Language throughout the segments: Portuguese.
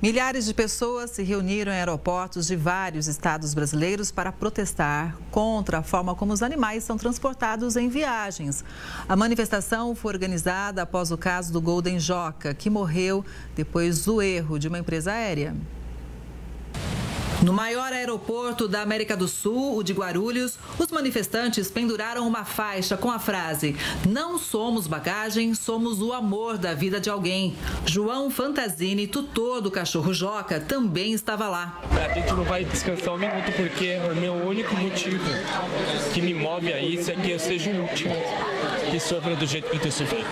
Milhares de pessoas se reuniram em aeroportos de vários estados brasileiros para protestar contra a forma como os animais são transportados em viagens. A manifestação foi organizada após o caso do Golden Joca, que morreu depois do erro de uma empresa aérea. No maior aeroporto da América do Sul, o de Guarulhos, os manifestantes penduraram uma faixa com a frase: "Não somos bagagem, somos o amor da vida de alguém". João Fantasini, tutor do cachorro Joca, também estava lá. A gente não vai descansar um minuto porque o meu único motivo que me move a isso é que eu seja o último que sofra do jeito que eu sofri.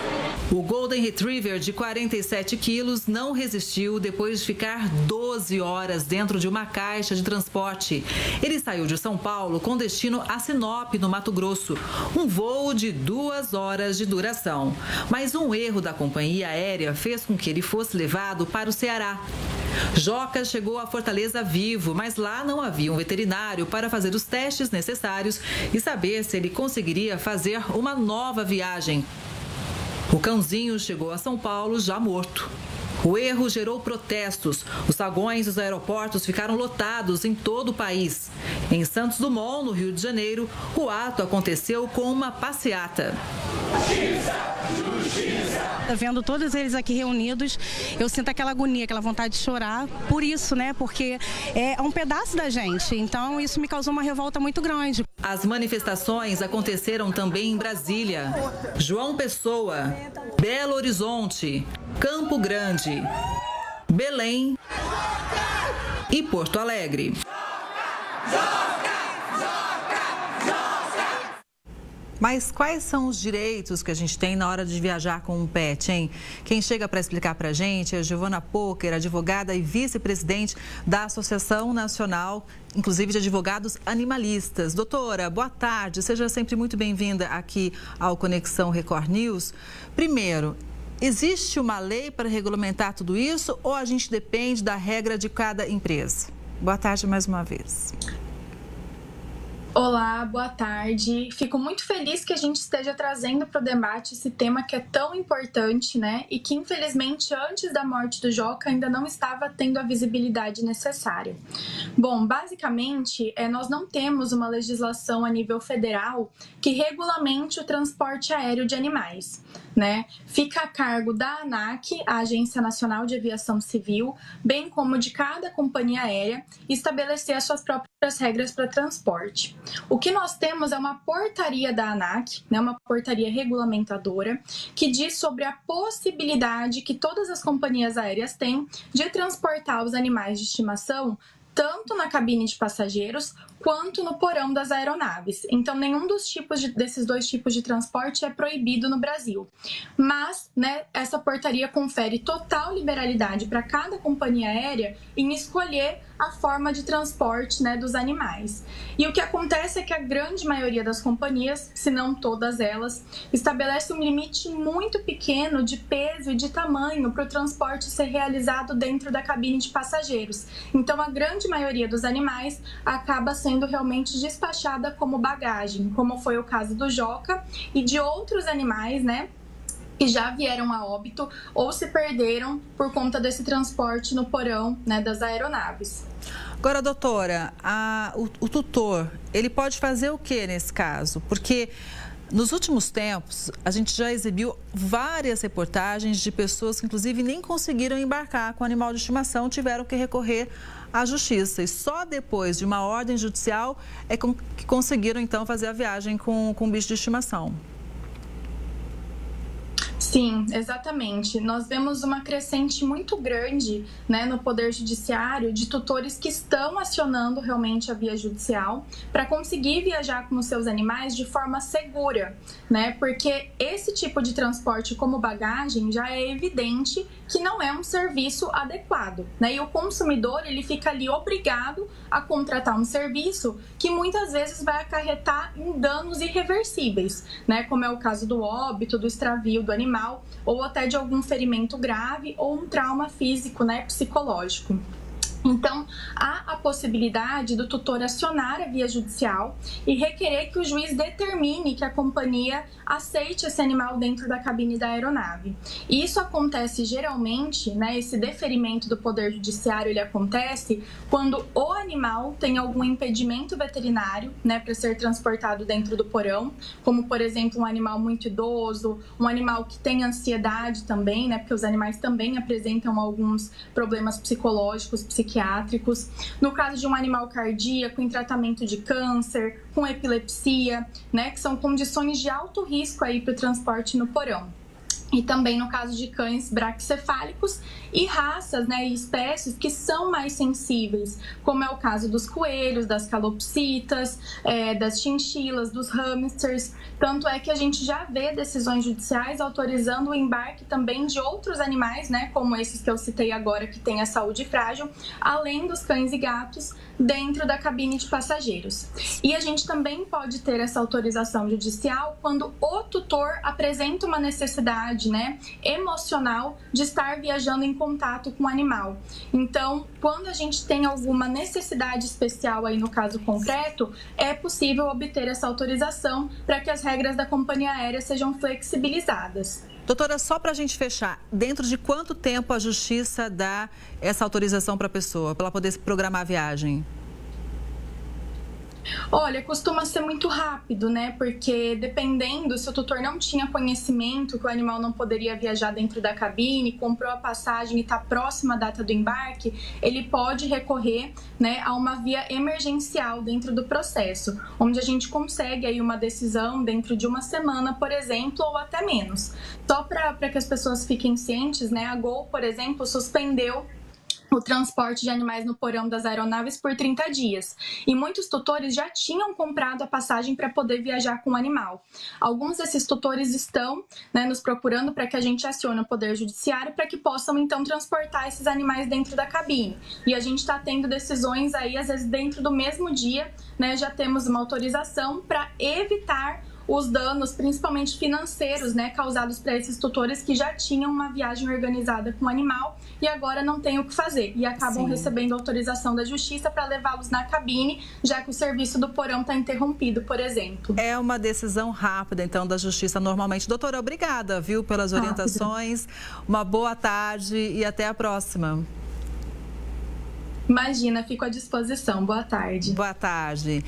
O Golden Retriever de 47 quilos não resistiu depois de ficar 12 horas dentro de uma caixa de transporte. Ele saiu de São Paulo com destino a Sinop, no Mato Grosso. Um voo de 2 horas de duração. Mas um erro da companhia aérea fez com que ele fosse levado para o Ceará. Joca chegou a Fortaleza vivo, mas lá não havia um veterinário para fazer os testes necessários e saber se ele conseguiria fazer uma nova viagem. O cãozinho chegou a São Paulo já morto. O erro gerou protestos. Os saguões dos aeroportos ficaram lotados em todo o país. Em Santos Dumont, no Rio de Janeiro, o ato aconteceu com uma passeata. Vendo todos eles aqui reunidos, eu sinto aquela agonia, aquela vontade de chorar por isso, né? Porque é um pedaço da gente. Então, isso me causou uma revolta muito grande. As manifestações aconteceram também em Brasília, João Pessoa, Belo Horizonte, Campo Grande, Belém e Porto Alegre. Mas quais são os direitos que a gente tem na hora de viajar com um pet, hein? Quem chega para explicar para a gente é a Giovana Poker, advogada e vice-presidente da Associação Nacional, inclusive de Advogados Animalistas. Doutora, boa tarde, seja sempre muito bem-vinda aqui ao Conexão Record News. Primeiro, existe uma lei para regulamentar tudo isso ou a gente depende da regra de cada empresa? Boa tarde mais uma vez. Olá, boa tarde. Fico muito feliz que a gente esteja trazendo para o debate esse tema que é tão importante, né? E que, infelizmente, antes da morte do Joca, ainda não estava tendo a visibilidade necessária. Bom, basicamente, nós não temos uma legislação a nível federal que regulamente o transporte aéreo de animais, né? Fica a cargo da ANAC, a Agência Nacional de Aviação Civil, bem como de cada companhia aérea, estabelecer as suas próprias regras para transporte. O que nós temos é uma portaria da ANAC, né, uma portaria regulamentadora, que diz sobre a possibilidade que todas as companhias aéreas têm de transportar os animais de estimação tanto na cabine de passageiros quanto no porão das aeronaves. Então, nenhum desses dois tipos de transporte é proibido no Brasil. Mas, né, essa portaria confere total liberalidade para cada companhia aérea em escolher a forma de transporte, né, dos animais. E o que acontece é que a grande maioria das companhias, se não todas elas, estabelece um limite muito pequeno de peso e de tamanho para o transporte ser realizado dentro da cabine de passageiros. Então, a grande maioria dos animais acaba sendo realmente despachada como bagagem, como foi o caso do Joca e de outros animais, né, que já vieram a óbito ou se perderam por conta desse transporte no porão, né, das aeronaves. Agora, doutora, o tutor, ele pode fazer o que nesse caso? Porque nos últimos tempos, a gente já exibiu várias reportagens de pessoas que, inclusive, nem conseguiram embarcar com animal de estimação, tiveram que recorrer à justiça. E só depois de uma ordem judicial é que conseguiram, então, fazer a viagem com bicho de estimação. Sim, exatamente. Nós vemos uma crescente muito grande, né, no Poder Judiciário de tutores que estão acionando realmente a via judicial para conseguir viajar com os seus animais de forma segura, né? Porque esse tipo de transporte como bagagem já é evidente que não é um serviço adequado, né? E o consumidor, ele fica ali obrigado a contratar um serviço que muitas vezes vai acarretar em danos irreversíveis, né? Como é o caso do óbito, do extravio do animal, ou até de algum ferimento grave ou um trauma físico, né, psicológico. Então, há a possibilidade do tutor acionar a via judicial e requerer que o juiz determine que a companhia aceite esse animal dentro da cabine da aeronave. E isso acontece geralmente, né, esse deferimento do Poder Judiciário, ele acontece quando o animal tem algum impedimento veterinário, né, para ser transportado dentro do porão, como, por exemplo, um animal muito idoso, um animal que tem ansiedade também, né, porque os animais também apresentam alguns problemas psicológicos, psiquiátricos. No caso de um animal cardíaco em tratamento de câncer, com epilepsia, né, que são condições de alto risco aí para o transporte no porão. E também no caso de cães braquicefálicos e raças, né, e espécies que são mais sensíveis, como é o caso dos coelhos, das calopsitas, das chinchilas, dos hamsters. Tanto é que a gente já vê decisões judiciais autorizando o embarque também de outros animais, né, como esses que eu citei agora, que têm a saúde frágil, além dos cães e gatos, dentro da cabine de passageiros. E a gente também pode ter essa autorização judicial quando o tutor apresenta uma necessidade, né, emocional de estar viajando em contato com o animal. Então, quando a gente tem alguma necessidade especial aí no caso concreto, é possível obter essa autorização para que as regras da companhia aérea sejam flexibilizadas. Doutora, só para a gente fechar, dentro de quanto tempo a Justiça dá essa autorização para a pessoa, para ela poder programar a viagem? Olha, costuma ser muito rápido, né? Porque dependendo, se o tutor não tinha conhecimento que o animal não poderia viajar dentro da cabine, comprou a passagem e está próxima à data do embarque, ele pode recorrer, né, a uma via emergencial dentro do processo, onde a gente consegue aí uma decisão dentro de uma semana, por exemplo, ou até menos. Só para que as pessoas fiquem cientes, né? A Gol, por exemplo, suspendeu o transporte de animais no porão das aeronaves por 30 dias. E muitos tutores já tinham comprado a passagem para poder viajar com o animal. Alguns desses tutores estão, né, nos procurando para que a gente acione o Poder Judiciário para que possam, então, transportar esses animais dentro da cabine. E a gente está tendo decisões aí, às vezes, dentro do mesmo dia, né, já temos uma autorização para evitar os danos, principalmente financeiros, né, causados para esses tutores que já tinham uma viagem organizada com o animal e agora não têm o que fazer e acabam recebendo autorização da Justiça para levá-los na cabine, já que o serviço do porão está interrompido, por exemplo. É uma decisão rápida, então, da Justiça normalmente. Doutora, obrigada, viu, pelas orientações. Uma boa tarde e até a próxima. Imagina, fico à disposição. Boa tarde. Boa tarde.